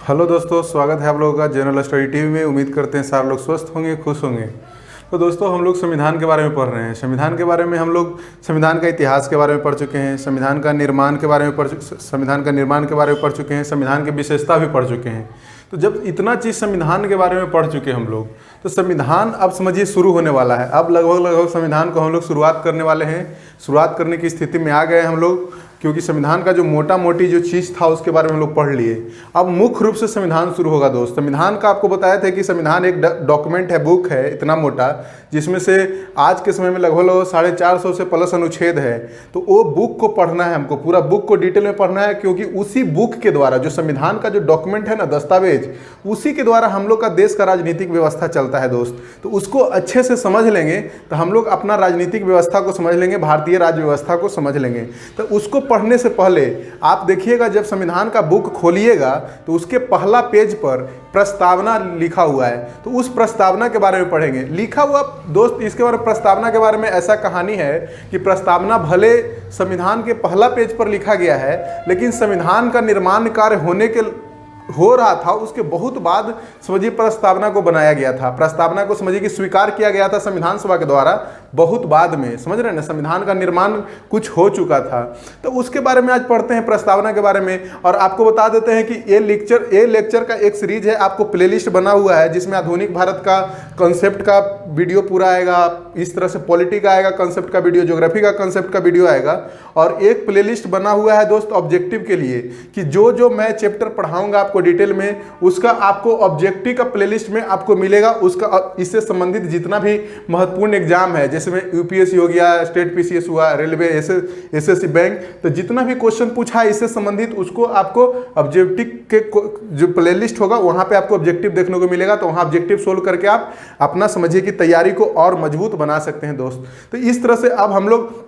Hello दोस्तों, स्वागत है आप लोगों का जनरल स्टडी टीवी में। उम्मीद करते हैं सारे लोग स्वस्थ होंगे, खुश होंगे। तो दोस्तों, हम लोग संविधान के बारे में पढ़ रहे हैं। संविधान के बारे में हम लोग संविधान का इतिहास के बारे में पढ़ चुके हैं, संविधान का निर्माण के बारे में पढ़ चुके हैं, संविधान की विशेषता भी पढ़ चुके हैं। तो जब इतना चीज़ संविधान के बारे में पढ़ चुके हम लोग, तो संविधान अब समझिए शुरू होने वाला है। अब लगभग संविधान को हम लोग शुरुआत करने वाले हैं। शुरुआत करने की स्थिति में आ गए हम लोग, क्योंकि संविधान का जो मोटा मोटी जो चीज़ था उसके बारे में हम लोग पढ़ लिए। अब मुख्य रूप से संविधान शुरू होगा दोस्त। संविधान का आपको बताया था कि संविधान एक डॉक्यूमेंट है, बुक है इतना मोटा, जिसमें से आज के समय में लगभग 450 से प्लस अनुच्छेद है। तो वो बुक को पढ़ना है हमको, पूरा बुक को डिटेल में पढ़ना है, क्योंकि उसी बुक के द्वारा जो संविधान का जो डॉक्यूमेंट है ना, दस्तावेज, उसी के द्वारा हम लोग का देश का राजनीतिक व्यवस्था चलता है दोस्त। तो उसको अच्छे से समझ लेंगे तो हम लोग अपना राजनीतिक व्यवस्था को समझ लेंगे, भारतीय राज्य व्यवस्था को समझ लेंगे। तो उसको पढ़ने से पहले आप देखिएगा, जब संविधान का बुक खोलिएगा तो उसके पहला पेज पर प्रस्तावना लिखा हुआ है। तो उस प्रस्तावना के बारे में पढ़ेंगे। लिखा हुआ दोस्त, इसके बारे में, प्रस्तावना के बारे में ऐसा कहानी है कि प्रस्तावना भले संविधान के पहला पेज पर लिखा गया है, लेकिन संविधान का निर्माण कार्य हो रहा था, उसके बहुत बाद समझिए प्रस्तावना को बनाया गया था। प्रस्तावना को समझिए कि स्वीकार किया गया था संविधान सभा के द्वारा बहुत बाद में, समझ रहे हैं ना। संविधान का निर्माण कुछ हो चुका था, तो उसके बारे में आज पढ़ते हैं, प्रस्तावना के बारे में। और आपको बता देते हैं कि ये लेक्चर का एक सीरीज है, आपको प्लेलिस्ट बना हुआ है, जिसमें आधुनिक भारत का कंसेप्ट का वीडियो पूरा आएगा, इस तरह से पॉलिटी का आएगा कंसेप्ट का वीडियो, ज्योग्राफी का कंसेप्ट का वीडियो आएगा। और एक प्लेलिस्ट बना हुआ है दोस्त ऑब्जेक्टिव के लिए, कि जो मैं चैप्टर पढ़ाऊंगा आपको डिटेल में, उसका आपको ऑब्जेक्टिव का प्लेलिस्ट में आपको मिलेगा। उसका इससे संबंधित जितना भी महत्वपूर्ण एग्जाम है, जैसे में यूपीएससी हो गया, स्टेट पीसीएस हुआ, रेलवे, एसएससी बैंक, तो जितना भी क्वेश्चन पूछा है इससे संबंधित, उसको आपको ऑब्जेक्टिव के जो प्लेलिस्ट होगा वहां पे आपको ऑब्जेक्टिव देखने को मिलेगा। तो वहां ऑब्जेक्टिव सोल्व करके आप अपना समझिए कि तैयारी को और मजबूत बना सकते हैं दोस्त। तो इस तरह से अब हम लोग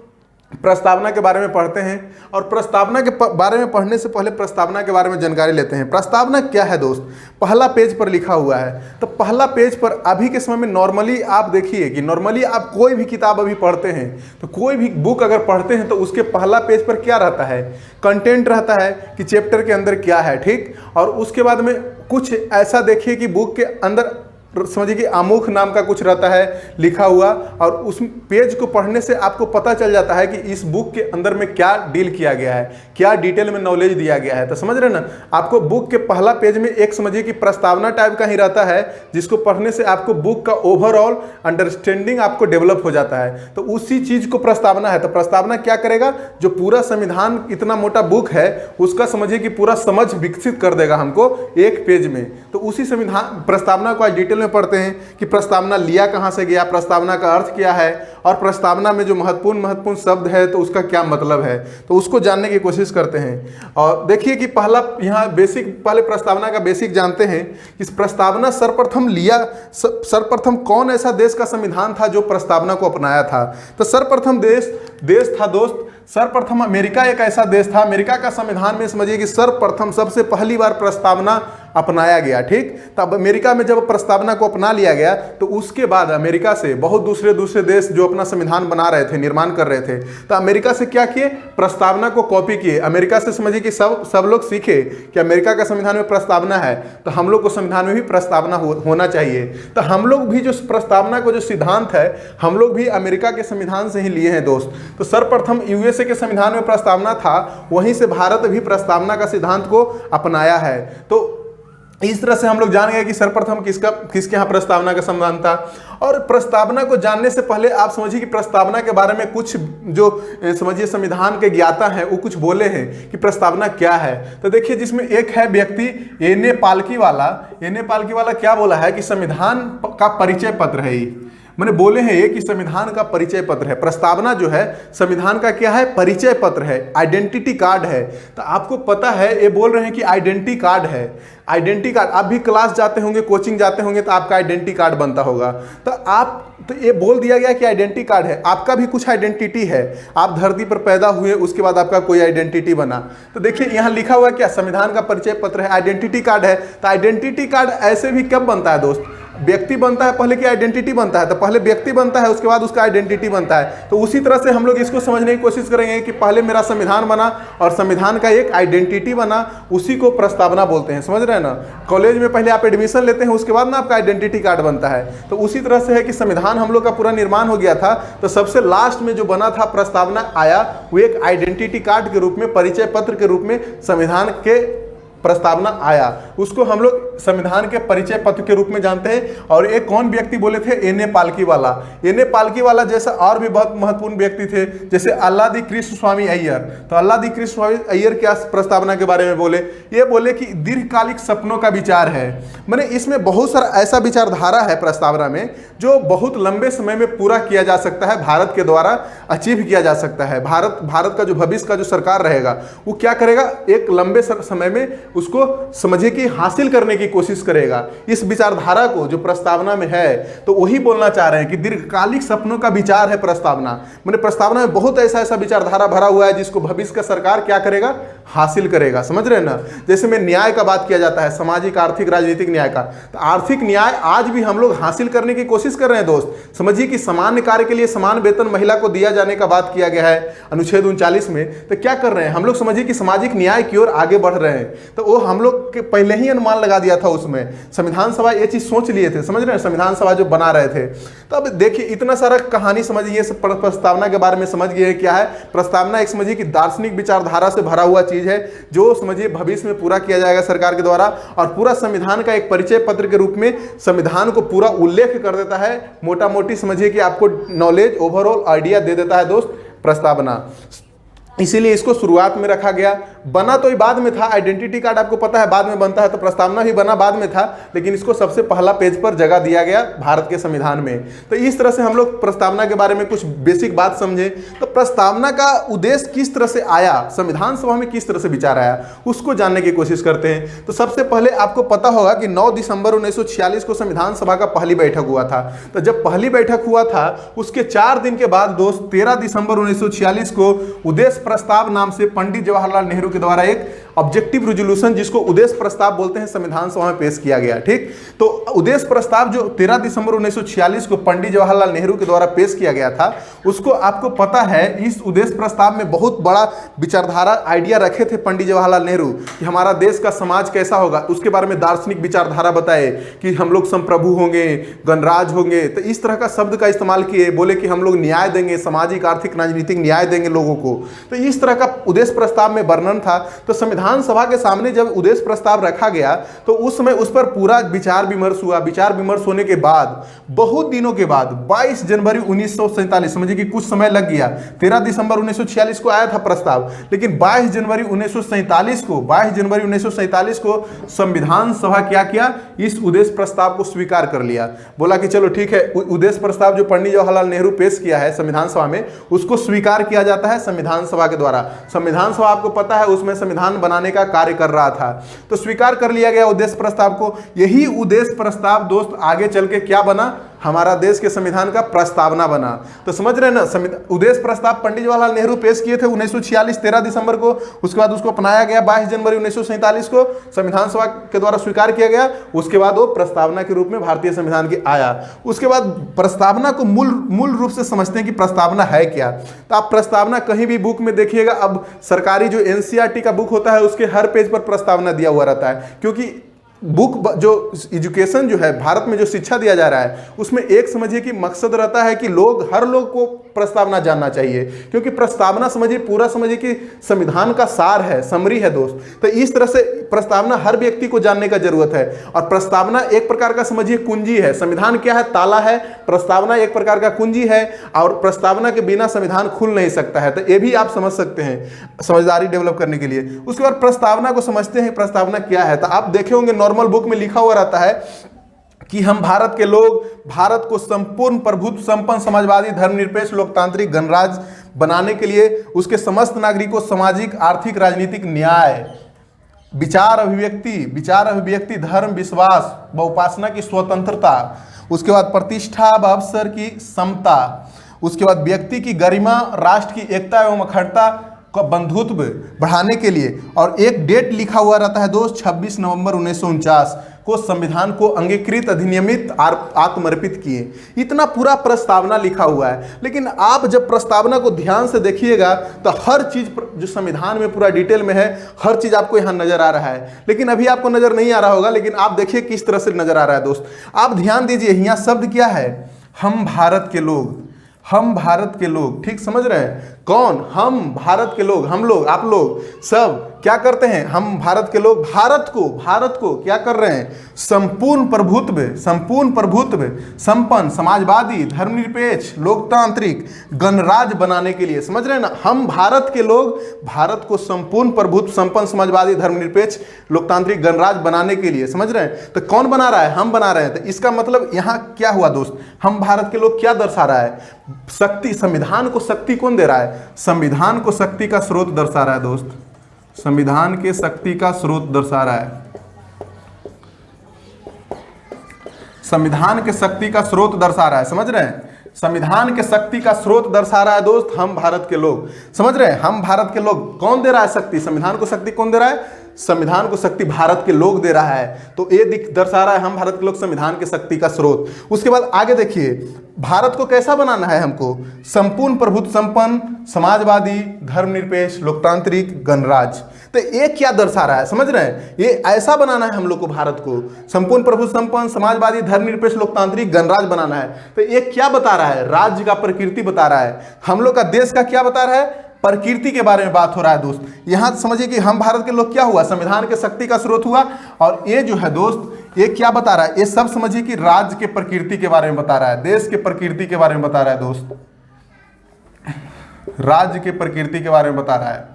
प्रस्तावना के बारे में पढ़ते हैं। और प्रस्तावना के बारे में पढ़ने से पहले प्रस्तावना के बारे में जानकारी लेते हैं। प्रस्तावना क्या है दोस्त? पहला पेज पर लिखा हुआ है। तो पहला पेज पर अभी के समय में नॉर्मली आप देखिए कि नॉर्मली आप कोई भी किताब अभी पढ़ते हैं, तो कोई भी बुक अगर पढ़ते हैं तो उसके पहला पेज पर क्या रहता है? कंटेंट रहता है कि चैप्टर के अंदर क्या है, ठीक। और उसके बाद में कुछ ऐसा देखिए कि बुक के अंदर समझिए कि आमुख नाम का कुछ रहता है लिखा हुआ, और उस पेज को पढ़ने से आपको पता चल जाता है कि इस बुक के अंदर में क्या डील किया गया है, क्या डिटेल में नॉलेज दिया गया है। तो समझ रहे ना, आपको बुक के पहला पेज में एक समझिए कि प्रस्तावना टाइप का ही रहता है, जिसको पढ़ने से आपको बुक का ओवरऑल अंडरस्टैंडिंग आपको डेवलप हो जाता है। तो उसी चीज को प्रस्तावना है। तो प्रस्तावना क्या करेगा? जो पूरा संविधान इतना मोटा बुक है उसका समझिए कि पूरा समझ विकसित कर देगा हमको एक पेज में। तो उसी संविधान प्रस्तावना को आज डिटेल पढ़ते हैं कि प्रस्तावना लिया कहां से गया, प्रस्तावना का अर्थ क्या है, और प्रस्तावना में जो महत्वपूर्ण शब्द है तो उसका क्या मतलब है, तो उसको जानने की कोशिश करते हैं। और देखिए कि पहला यहाँ पहले प्रस्तावना का बेसिक जानते हैं कि प्रस्तावना सर्वप्रथम कौन ऐसा देश का संविधान था जो प्रस्तावना को अपनाया था? तो सर्वप्रथम देश था दोस्त, सर्वप्रथम अमेरिका एक ऐसा देश था। अमेरिका का संविधान में समझिए कि सर्वप्रथम सबसे पहली बार प्रस्तावना अपनाया गया, ठीक। तब अमेरिका में जब प्रस्तावना को अपना लिया गया तो उसके बाद अमेरिका से बहुत दूसरे देश जो अपना संविधान बना रहे थे, निर्माण कर रहे थे, तो अमेरिका से क्या किए? प्रस्तावना को कॉपी किए। अमेरिका से समझिए कि सब लोग सीखे कि अमेरिका का संविधान में प्रस्तावना है, तो हम लोग को संविधान में भी प्रस्तावना होना चाहिए। तो हम लोग भी जो प्रस्तावना को जो सिद्धांत है, हम लोग भी अमेरिका के संविधान से ही लिए हैं दोस्त। तो सर्वप्रथम यूएसए के संविधान में प्रस्तावना था, वहीं से भारत भी प्रस्तावना का सिद्धांत को अपनाया है। तो इस तरह से हम लोग जान गए कि सर्वप्रथम किसके यहाँ प्रस्तावना का संविधान था। और प्रस्तावना को जानने से पहले आप समझिए कि प्रस्तावना के बारे में कुछ जो समझिए संविधान के ज्ञाता हैं वो कुछ बोले हैं कि प्रस्तावना क्या है। तो देखिए, जिसमें एक है व्यक्ति एन ए पालकी वाला क्या बोला है कि संविधान का परिचय पत्र है। मैंने बोले हैं ये कि संविधान का परिचय पत्र है। प्रस्तावना जो है संविधान का क्या है? परिचय पत्र है, आइडेंटिटी कार्ड है। तो आपको पता है, ये बोल रहे हैं कि आइडेंटिटी कार्ड है। आइडेंटिटी कार्ड, आप भी क्लास जाते होंगे, कोचिंग जाते होंगे, तो आपका आइडेंटिटी कार्ड बनता होगा। तो ये बोल दिया गया कि आइडेंटिटी कार्ड है, आपका भी कुछ आइडेंटिटी है। आप धरती पर पैदा हुए, उसके बाद आपका कोई आइडेंटिटी बना। तो देखिए यहाँ लिखा हुआ क्या? संविधान का परिचय पत्र है, आइडेंटिटी कार्ड है। तो आइडेंटिटी कार्ड ऐसे भी कब बनता है दोस्त? व्यक्ति बनता है पहले की आइडेंटिटी बनता है, तो पहले व्यक्ति बनता है उसके बाद उसका आइडेंटिटी बनता है। तो उसी तरह से हम लोग इसको समझने की कोशिश करेंगे कि पहले मेरा संविधान बना और संविधान का एक आइडेंटिटी बना, उसी को प्रस्तावना बोलते हैं। समझ रहे हैं ना, कॉलेज में पहले आप एडमिशन लेते हैं उसके बाद ना आपका आइडेंटिटी कार्ड बनता है। तो उसी तरह से है कि संविधान हम लोग का पूरा निर्माण हो गया था, तो सबसे लास्ट में जो बना था प्रस्तावना आया, वो एक आइडेंटिटी कार्ड के रूप में, परिचय पत्र के रूप में संविधान के प्रस्तावना आया। उसको हम लोग संविधान के परिचय पत्र के रूप में जानते हैं। और एक कौन व्यक्ति बोले थे? एन.ए. पालकी वाला। एन.ए. पालकी वाला जैसा और भी बहुत महत्वपूर्ण व्यक्ति थे, जैसे अल्लादी कृष्ण स्वामी अय्यर। तो अल्लादी कृष्ण स्वामी अय्यर क्या प्रस्तावना के बारे में बोले? ये बोले कि दीर्घकालिक सपनों का विचार है। मैंने इसमें बहुत सारा ऐसा विचारधारा है प्रस्तावना में जो बहुत लंबे समय में पूरा किया जा सकता है, भारत के द्वारा अचीव किया जा सकता है। भारत का जो भविष्य का जो सरकार रहेगा वो क्या करेगा, एक लंबे समय में उसको समझिए कि हासिल करने की कोशिश करेगा इस विचारधारा को जो प्रस्तावना में है। तो वही बोलना चाह रहे हैं कि दीर्घकालिक सपनों का विचार है प्रस्तावना। मैंने प्रस्तावना में बहुत ऐसा विचारधारा भरा हुआ है जिसको भविष्य का सरकार क्या करेगा, हासिल करेगा। समझ रहे हैं ना, जैसे में न्याय का बात किया जाता है, सामाजिक, आर्थिक, राजनीतिक न्याय का। तो आर्थिक न्याय आज भी हम लोग हासिल करने की कोशिश कर रहे हैं दोस्त। समझिए कि सामान्य कार्य के लिए समान वेतन महिला को दिया जाने का बात किया गया है अनुच्छेद 39 में। तो क्या कर रहे हैं हम लोग, समझिए कि सामाजिक न्याय की ओर आगे बढ़ रहे हैं। तो वो हम लोग के पहले ही अनुमान लगा दिया था, उसमें संविधान सभा ये चीज सोच लिए थे। समझ रहे हैं, संविधान सभा जो बना रहे थे। तो अब देखिए इतना सारा कहानी समझिए, प्रस्तावना के बारे में समझ गए क्या है प्रस्तावना। एक समझिए कि दार्शनिक विचारधारा से भरा हुआ चीज है जो समझिए भविष्य में पूरा किया जाएगा सरकार के द्वारा। और पूरा संविधान का एक परिचय पत्र के रूप में संविधान को पूरा उल्लेख कर देता है, मोटा मोटी समझिए कि आपको नॉलेज, ओवरऑल आइडिया दे देता है दोस्त प्रस्तावना। इसीलिए इसको शुरुआत में रखा गया। बना तो ये बाद में था, आइडेंटिटी कार्ड आपको पता है बाद में बनता है, तो प्रस्तावना भी बना बाद में था, लेकिन इसको सबसे पहला पेज पर जगह दिया गया भारत के संविधान में। तो इस तरह से हम लोग प्रस्तावना के बारे में कुछ बेसिक बात समझे। तो प्रस्तावना का उद्देश्य किस तरह से आया, संविधान सभा में किस तरह से विचार आया, उसको जानने की कोशिश करते हैं। तो सबसे पहले आपको पता होगा कि 9 दिसंबर 1946 को संविधान सभा का पहली बैठक हुआ था। तो जब पहली बैठक हुआ था उसके 4 दिन के बाद दोस्त 13 दिसंबर 1946 को उद्देश्य प्रस्ताव नाम से पंडित जवाहरलाल नेहरू के द्वारा एक ऑब्जेक्टिव रेजोल्यूशन, जिसको उद्देश्य प्रस्ताव बोलते हैं, संविधान सभा में पेश किया गया। ठीक, तो उद्देश्य प्रस्ताव जो 13 दिसंबर 1946 को पंडित जवाहरलाल नेहरू के द्वारा पेश किया गया था, उसको आपको पता है इस उद्देश्य प्रस्ताव में बहुत बड़ा विचारधारा आइडिया रखे थे पंडित जवाहरलाल नेहरू कि हमारा देश का समाज कैसा होगा। उसके बारे में दार्शनिक विचारधारा बताए कि हम लोग संप्रभु होंगे, गणराज होंगे। तो इस तरह का शब्द का इस्तेमाल किए, बोले कि हम लोग न्याय देंगे, सामाजिक, आर्थिक, राजनीतिक न्याय देंगे लोगों को। तो इस तरह का उद्देश्य प्रस्ताव में वर्णन था। तो संविधान सभा के सामने जब उद्देश्य प्रस्ताव रखा गया तो उस समय उस पर पूरा विचार विमर्श हुआ। विचार विमर्श होने के बाद बहुत दिनों के बाद 22 जनवरी 1947, समझिए कि कुछ समय लग गया। 13 दिसंबर 1946 को आया था प्रस्ताव, लेकिन 22 जनवरी 1947 को संविधान सभा क्या किया, इस उद्देश्य प्रस्ताव को स्वीकार कर लिया। बोला कि चलो ठीक है, उद्देश्य प्रस्ताव जो पंडित जवाहरलाल नेहरू पेश किया है संविधान सभा में, उसको स्वीकार किया जाता है संविधान सभा के द्वारा। संविधान सभा आपको पता है उसमें संविधान बनाने का कार्य कर रहा था, तो स्वीकार कर लिया गया उद्देश्य प्रस्ताव को। यही उद्देश्य प्रस्ताव दोस्त आगे चल के क्या बना, हमारा देश के संविधान का प्रस्तावना बना। तो समझ रहे हैं ना, उद्देश्य प्रस्ताव पंडित जवाहरलाल नेहरू पेश किए थे 1946 13 दिसंबर को। उसके बाद उसको अपनाया गया 22 जनवरी 1947 को, संविधान सभा के द्वारा स्वीकार किया गया। उसके बाद वो प्रस्तावना के रूप में भारतीय संविधान की आया। उसके बाद प्रस्तावना को मूल रूप से समझते हैं कि प्रस्तावना है क्या। तो आप प्रस्तावना कहीं भी बुक में देखिएगा, अब सरकारी जो NCERT का बुक होता है उसके हर पेज पर प्रस्तावना दिया हुआ रहता है, क्योंकि बुक जो एजुकेशन जो है भारत में जो शिक्षा दिया जा रहा है उसमें एक समझिए कि मकसद रहता है कि हर लोग को प्रस्तावना जानना चाहिए, क्योंकि प्रस्तावना समझिए पूरा समझिए कि संविधान का सार है, समरी है दोस्त। तो इस तरह से प्रस्तावना हर व्यक्ति को जानने का जरूरत है। और प्रस्तावना एक प्रकार का समझिए कुंजी है। संविधान क्या है, ताला है, प्रस्तावना एक प्रकार का कुंजी है, और प्रस्तावना के बिना संविधान खुल नहीं सकता है। तो ये भी आप समझ सकते हैं समझदारी डेवलप करने के लिए। उसके बाद प्रस्तावना को समझते हैं, प्रस्तावना क्या है। तो आप देखे होंगे नॉर्मल बुक में लिखा हुआ रहता है कि हम भारत के लोग भारत को संपूर्ण प्रभुत्व संपन्न समाजवादी धर्मनिरपेक्ष लोकतांत्रिक गणराज्य बनाने के लिए उसके समस्त नागरिकों सामाजिक, आर्थिक, राजनीतिक न्याय, विचार अभिव्यक्ति, धर्म, विश्वास व उपासना की स्वतंत्रता, उसके बाद प्रतिष्ठा व अवसर की समता, उसके बाद व्यक्ति की गरिमा, राष्ट्र की एकता एवं अखंडता का बंधुत्व बढ़ाने के लिए। और एक डेट लिखा हुआ रहता है दोस्त 26 नवंबर 1949, को संविधान को अंगीकृत अधिनियमित आत्मर्पित किए। इतना पूरा प्रस्तावना लिखा हुआ है। लेकिन आप जब प्रस्तावना को ध्यान से देखिएगा तो हर चीज जो संविधान में पूरा डिटेल में है, हर चीज आपको यहाँ नजर आ रहा है। लेकिन अभी आपको नजर नहीं आ रहा होगा, लेकिन आप देखिए किस तरह से नजर आ रहा है दोस्त। आप ध्यान दीजिए, यहाँ शब्द क्या है? हम भारत के लोग, हम भारत के लोग, ठीक समझ रहे हैं? कौन? हम भारत के लोग, हम लोग, आप लोग सब क्या करते हैं? हम भारत के लोग भारत को क्या कर रहे हैं? संपूर्ण प्रभुत्व संपन्न, समाजवादी, धर्मनिरपेक्ष, लोकतांत्रिक गणराज्य बनाने के लिए, समझ रहे हैं ना? हम भारत के लोग भारत को संपूर्ण प्रभुत्व, संपन्न, समाजवादी, धर्मनिरपेक्ष, लोकतांत्रिक गणराज्य बनाने के लिए, समझ रहे हैं? तो कौन बना रहा है? हम बना रहे हैं। तो इसका मतलब यहाँ क्या हुआ दोस्त? हम भारत के लोग क्या दर्शा रहा है? शक्ति। संविधान को शक्ति कौन दे रहा है? संविधान को शक्ति का स्रोत दर्शा रहा है दोस्त। संविधान के शक्ति का स्रोत दर्शा रहा है। संविधान के शक्ति का स्रोत दर्शा रहा है, समझ रहे हैं? संविधान के शक्ति का स्रोत दर्शा रहा है दोस्त, हम भारत के लोग, समझ रहे हैं? हम भारत के लोग। कौन दे रहा है शक्ति? संविधान को शक्ति कौन दे रहा है? संविधान को शक्ति भारत के लोग दे रहा है। तो ये दर्शा रहा है हम भारत के लोग संविधान के शक्ति का स्रोत। उसके बाद आगे देखिए, भारत को कैसा बनाना है हमको? संपूर्ण प्रभुत्व, संपन्न, समाजवादी, धर्मनिरपेक्ष, लोकतांत्रिक गणराज्य। तो ये क्या दर्शा रहा है? समझ रहे हैं? ये ऐसा बनाना है हम लोग को, भारत को संपूर्ण प्रभुत्व, संपन्न, समाजवादी, धर्मनिरपेक्ष, लोकतांत्रिक गणराज्य बनाना है। तो ये क्या बता रहा है? राज्य का प्रकृति बता रहा है। हम लोग का देश का क्या बता रहा है? प्रकृति के बारे में बात हो रहा है दोस्त। यहां समझिए कि हम भारत के लोग क्या हुआ? संविधान के शक्ति का स्रोत हुआ। और ये जो है दोस्त, ये क्या बता रहा है? ये सब समझिए कि राज्य के प्रकृति के बारे में बता रहा है, देश के प्रकृति के बारे में बता रहा है दोस्त, राज्य के प्रकृति के बारे में बता रहा है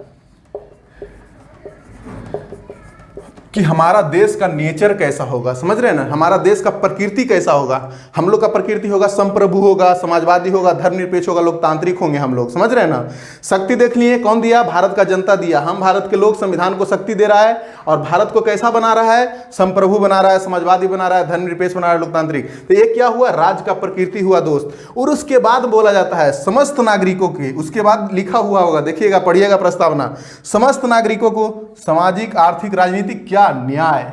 कि हमारा देश का नेचर कैसा होगा, समझ रहे हैं ना? हमारा देश का प्रकृति कैसा होगा? हम लोग का प्रकृति होगा संप्रभु होगा, समाजवादी होगा, धर्मनिरपेक्ष होगा, लोकतांत्रिक होंगे हम लोग, समझ रहे हैं ना? शक्ति देख लिए, कौन दिया? भारत का जनता दिया। हम भारत के लोग संविधान को शक्ति दे रहा है और भारत को कैसा बना रहा है? संप्रभु बना रहा है, समाजवादी बना रहा है, धर्मनिरपेक्ष बना रहा है, लोकतांत्रिक। तो ये क्या हुआ? राज्य का प्रकृति हुआ दोस्त। और उसके बाद बोला जाता है समस्त नागरिकों के, उसके बाद लिखा हुआ होगा, देखिएगा, पढ़िएगा प्रस्तावना, समस्त नागरिकों को सामाजिक, आर्थिक, राजनीतिक क्या? न्याय।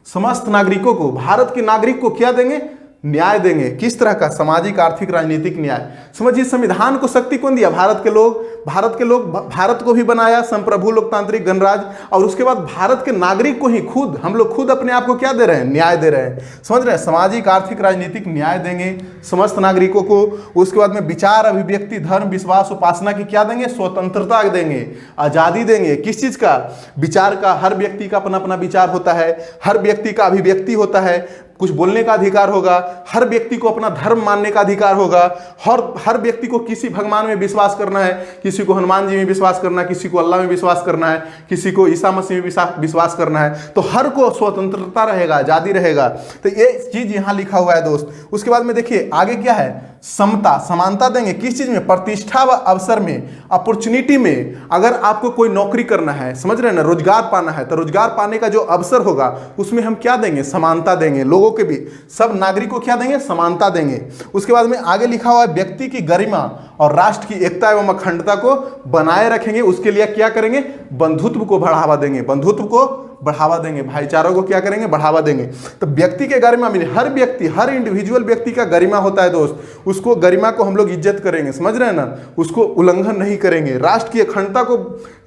समस्त नागरिकों को, भारत के नागरिक को क्या देंगे? न्याय देंगे। किस तरह का? सामाजिक, आर्थिक, राजनीतिक न्याय। समझिए, संविधान को शक्ति कौन दिया? भारत के लोग। भारत के लोग भारत को भी बनाया संप्रभु, लोकतांत्रिक, गणराज्य। और उसके बाद भारत के नागरिक को ही खुद, हम लोग खुद अपने आप को क्या दे रहे हैं? न्याय दे रहे हैं, समझ रहे हैं? सामाजिक, आर्थिक, राजनीतिक न्याय देंगे समस्त नागरिकों को। उसके बाद में विचार, अभिव्यक्ति, धर्म, विश्वास, उपासना की क्या देंगे? स्वतंत्रता देंगे, आजादी देंगे। किस चीज का? विचार का। हर व्यक्ति का अपना अपना विचार होता है, हर व्यक्ति का अभिव्यक्ति होता है, कुछ बोलने का अधिकार होगा, हर व्यक्ति को अपना धर्म मानने का अधिकार होगा, हर व्यक्ति को किसी भगवान में विश्वास करना है, किसी को हनुमान जी में विश्वास करना है, किसी को अल्लाह में विश्वास करना है, किसी को ईसा मसीह में विश्वास करना है। तो हर को स्वतंत्रता रहेगा, आजादी रहेगा। तो ये चीज यहां लिखा हुआ है दोस्त। उसके बाद में देखिए आगे क्या है? समता, समानता देंगे। किस चीज में? प्रतिष्ठा व अवसर में, अपॉर्चुनिटी में। अगर आपको कोई नौकरी करना है, समझ रहे हैं ना, रोजगार पाना है, तो रोजगार पाने का जो अवसर होगा उसमें हम क्या देंगे? समानता देंगे। लोगों के भी, सब नागरिक को क्या देंगे? समानता देंगे। उसके बाद में आगे लिखा हुआ है व्यक्ति की गरिमा और राष्ट्र की एकता एवं अखंडता को बनाए रखेंगे। उसके लिए क्या करेंगे? बंधुत्व को बढ़ावा देंगे, बंधुत्व को बढ़ावा देंगे, भाईचारों को क्या करेंगे? बढ़ावा देंगे। तो व्यक्ति के गरिमा में हर व्यक्ति, हर इंडिविजुअल व्यक्ति का गरिमा होता है दोस्त। उसको गरिमा को हम लोग इज्जत करेंगे, समझ रहे हैं ना? उसको उल्लंघन नहीं करेंगे। राष्ट्र की अखंडता को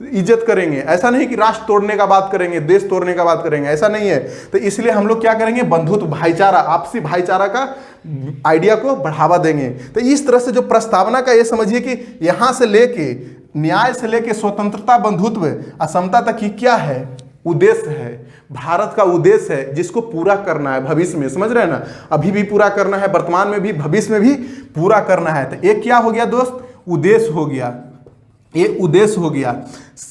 इज्जत करेंगे। ऐसा नहीं कि राष्ट्र तोड़ने का बात करेंगे, देश तोड़ने का बात करेंगे, ऐसा नहीं है। तो इसलिए हम लोग क्या करेंगे? बंधुत्व, भाईचारा, आपसी भाईचारा का आइडिया को बढ़ावा देंगे। तो इस तरह से जो प्रस्तावना का ये समझिए कि यहां से लेके न्याय से लेके स्वतंत्रता, बंधुत्व, असमता तक की क्या है? उद्देश्य है। भारत का उद्देश्य है जिसको पूरा करना है भविष्य में, समझ रहे हैं ना? अभी भी पूरा करना है, वर्तमान में भी, भविष्य में भी पूरा करना है। तो एक क्या हो गया दोस्त? उद्देश्य हो गया। ये उद्देश्य हो गया।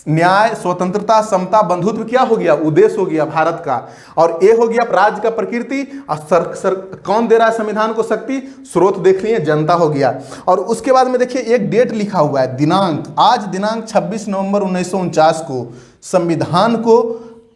न्याय, स्वतंत्रता, समता, बंधुत्व क्या हो गया? उद्देश्य हो गया भारत का। और ये हो गया राज्य का प्रकृति। और कौन दे रहा है संविधान को शक्ति? स्रोत देख लिए, जनता हो गया। और उसके बाद में देखिए एक डेट लिखा हुआ है, दिनांक। आज दिनांक 26 नवंबर 1949 को संविधान को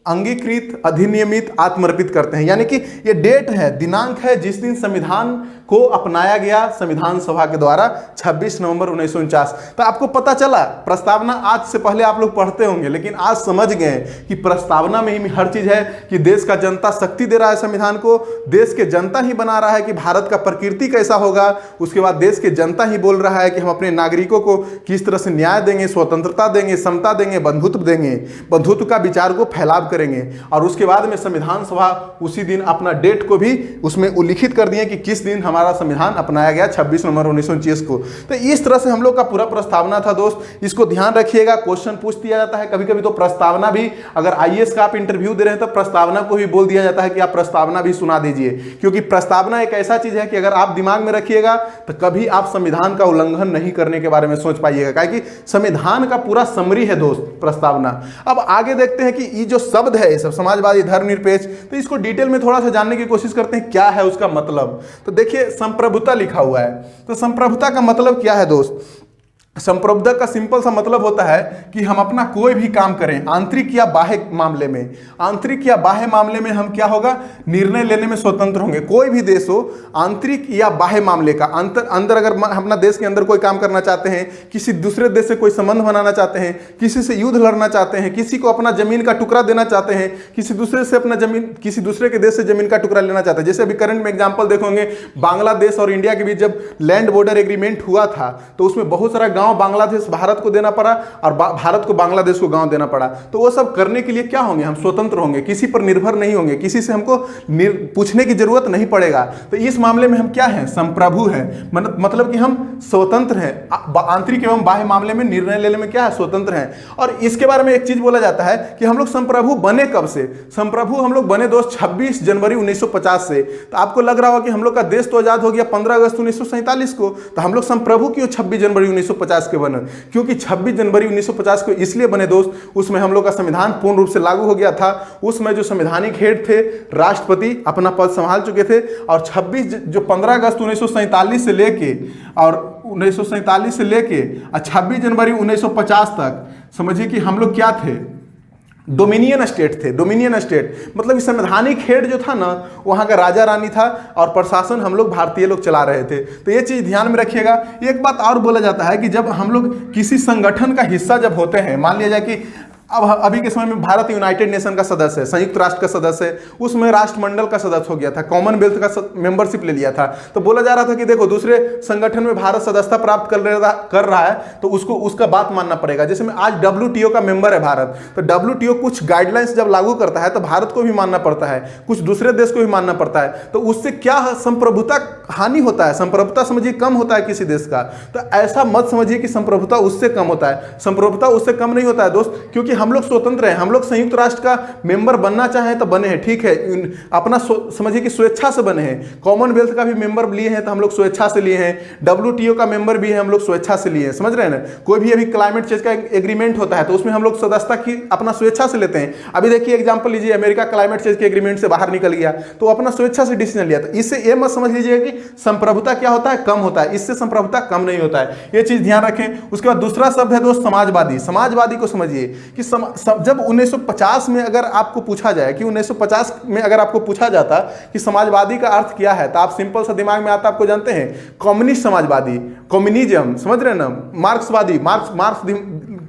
अंगीकृत, अधिनियमित, आत्मर्पित करते हैं। यानी कि ये डेट है, दिनांक है जिस दिन संविधान को अपनाया गया संविधान सभा के द्वारा, 26 नवंबर 1949। तो आपको पता चला, प्रस्तावना आज से पहले आप लोग पढ़ते होंगे, लेकिन आज समझ गए कि प्रस्तावना में ही हर चीज है कि देश का जनता शक्ति दे रहा है संविधान को, देश के जनता ही बना रहा है कि भारत का प्रकृति कैसा होगा, उसके बाद देश के जनता ही बोल रहा है कि हम अपने नागरिकों को किस तरह से न्याय देंगे, स्वतंत्रता देंगे, समता देंगे, बंधुत्व देंगे, बंधुत्व का विचार को फैलाव करेंगे। और उसके बाद में संविधान सभा उसी दिन अपना डेट को भी उसमें उल्लिखित कर दिए कि किस दिन हमारा संविधान अपनाया गया, 26 नवंबर 1949 को। तो इस तरह से हम लोग का पूरा प्रस्तावना था दोस्त, इसको ध्यान रखिएगा। क्वेश्चन पूछ दिया जाता है कभी कभी, तो प्रस्तावना भी, अगर आईएएस का आप इंटरव्यू दे रहे हैं तो प्रस्तावना को भी बोल दिया जाता है कि आप प्रस्तावना भी सुना दीजिए, क्योंकि प्रस्तावना एक ऐसा चीज है कि अगर आप दिमाग में रखिएगा तो कभी आप संविधान का उल्लंघन नहीं करने के बारे में सोच पाइएगा, क्योंकि संविधान का पूरा समरी है दोस्त प्रस्तावना। अब आगे देखते हैं कि ये जो शब्द है, ये सब समाजवादी, धर्मनिरपेक्ष, तो इसको डिटेल में थोड़ा सा जानने की कोशिश करते हैं क्या है उसका मतलब। तो देखिए संप्रभुता लिखा हुआ है, तो संप्रभुता का मतलब क्या है दोस्त? संप्रभुता का सिंपल सा मतलब होता है कि हम अपना कोई भी काम करें, आंतरिक या बाह्य मामले में, आंतरिक या बाह्य मामले में हम क्या होगा, निर्णय लेने में स्वतंत्र होंगे। कोई भी देश हो, आंतरिक या बाह्य मामले का अंदर अगर अपना देश के अंदर कोई काम करना चाहते हैं, किसी दूसरे देश से कोई संबंध बनाना चाहते हैं, किसी से युद्ध लड़ना चाहते हैं, किसी को अपना जमीन का टुकड़ा देना चाहते हैं, किसी दूसरे से अपना जमीन, किसी दूसरे के देश से जमीन का टुकड़ा लेना चाहते हैं। जैसे अभी करंट में एग्जाम्पल देखोगे, बांग्लादेश और इंडिया के बीच जब लैंड बॉर्डर एग्रीमेंट हुआ था तो उसमें बहुत सारा गांव बांग्लादेश भारत को देना पड़ा और भारत को बांग्लादेश को गांव देना पड़ा। तो वो सब करने के लिए क्या होंगे, हम स्वतंत्र होंगे, किसी पर निर्भर नहीं होंगे, किसी से हमको पूछने की जरूरत नहीं पड़ेगा। तो इस मामले में हम क्या हैं, संप्रभु हैं, मतलब कि हम स्वतंत्र हैं, आंतरिक एवं बाह्य मामले में निर्णय लेने में क्या है, स्वतंत्र हैं। और इसके बारे में एक चीज बोला जाता है कि हम लोग संप्रभु बने कब से? संप्रभु हम लोग बने दोस्त 26 जनवरी 1950 से। तो आपको लग रहा होगा कि हम लोग का देश तो आजाद हो गया 15 अगस्त 1947 को, तो हम लोग संप्रभु क्यों 26 जनवरी 1950 के बने? क्योंकि 26 जनवरी 1950 को इसलिए बने दोस्त, उसमें हम लोग का संविधान पूर्ण रूप से लागू हो गया था। उसमें जो संवैधानिक हेड थे, राष्ट्रपति अपना पद संभाल चुके थे। और 15 अगस्त 1947 से लेके और 1947 से लेके 26 जनवरी 1950 तक समझिए कि हम लोग क्या थे, डोमिनियन स्टेट थे। डोमिनियन स्टेट मतलब संवैधानिक हेड जो था ना, वहाँ का राजा रानी था और प्रशासन हम लोग भारतीय लोग चला रहे थे। तो ये चीज़ ध्यान में रखिएगा। एक बात और बोला जाता है कि जब हम लोग किसी संगठन का हिस्सा जब होते हैं, मान लिया जाए कि अब अभी के समय में भारत यूनाइटेड नेशन का सदस्य है, संयुक्त राष्ट्र का सदस्य है, उसमें राष्ट्रमंडल का सदस्य हो गया था, कॉमनवेल्थ का मेंबरशिप ले लिया था। तो बोला जा रहा था कि देखो दूसरे संगठन में भारत सदस्यता प्राप्त कर रहा है तो उसको उसका बात मानना पड़ेगा। जैसे में आज WTO का मेंबर है भारत, तो WTO कुछ गाइडलाइंस जब लागू करता है तो भारत को भी मानना पड़ता है, कुछ दूसरे देश को भी मानना पड़ता है। तो उससे क्या संप्रभुता हानि होता है, संप्रभुता समझिए कम होता है किसी देश का। तो ऐसा मत समझिए कि संप्रभुता उससे कम होता है, संप्रभुता उससे कम नहीं होता है दोस्त, क्योंकि हम लोग स्वतंत्र हैं। हम लोग संयुक्त राष्ट्र का मेंबर बनना चाहें तो बने हैं, ठीक है, अपना समझिए कि स्वेच्छा से बने हैं। कॉमनवेल्थ का भी मेंबर लिए हैं तो हम लोग स्वेच्छा से लिए हैं। WTO का मेंबर भी है, हम लोग स्वेच्छा से लिए हैं, समझ रहे हैं ना। कोई भी अभी क्लाइमेट चेंज का एग्रीमेंट होता है तो उसमें हम लोग सदस्यता की अपना स्वेच्छा से लेते हैं। अभी देखिए एग्जाम्पल लीजिए, अमेरिका क्लाइमेट चेंज के एग्रीमेंट से बाहर निकल गया तो अपना स्वेच्छा से डिसीजन लिया। तो इससे ये मत समझ लीजिएगा कि संप्रभुता क्या होता है, कम होता है। इससे संप्रभुता कम नहीं होता है, ये चीज ध्यान रखें। उसके बाद दूसरा शब्द है दोस्त समाजवादी। समाजवादी को समझिए कि जब 1950 में अगर आपको पूछा जाए कि 1950 में अगर आपको पूछा जाता कि समाजवादी का अर्थ क्या है, तो आप सिंपल सा दिमाग में आता, आपको जानते हैं, कम्युनिस्ट समाजवादी, कम्युनिज्म, समझ रहे हैं ना, मार्क्सवादी,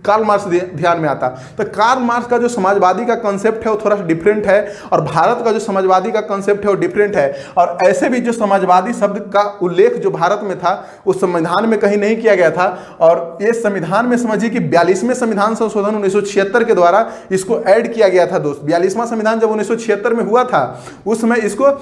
कार्ल मार्क्स ध्यान में आता। तो कार्ल मार्क्स का जो समाजवादी का कॉन्सेप्ट है वो थोड़ा सा डिफरेंट है और भारत का जो समाजवादी का कॉन्सेप्ट है वो डिफरेंट है। और ऐसे भी जो समाजवादी शब्द का उल्लेख जो भारत में था उस संविधान में कहीं नहीं किया गया था। और ये संविधान में समझिए कि 42वें संविधान संशोधन 1976 के द्वारा इसको ऐड किया गया था दोस्त। 42वां संविधान जब 1976 में हुआ था उस समय इसको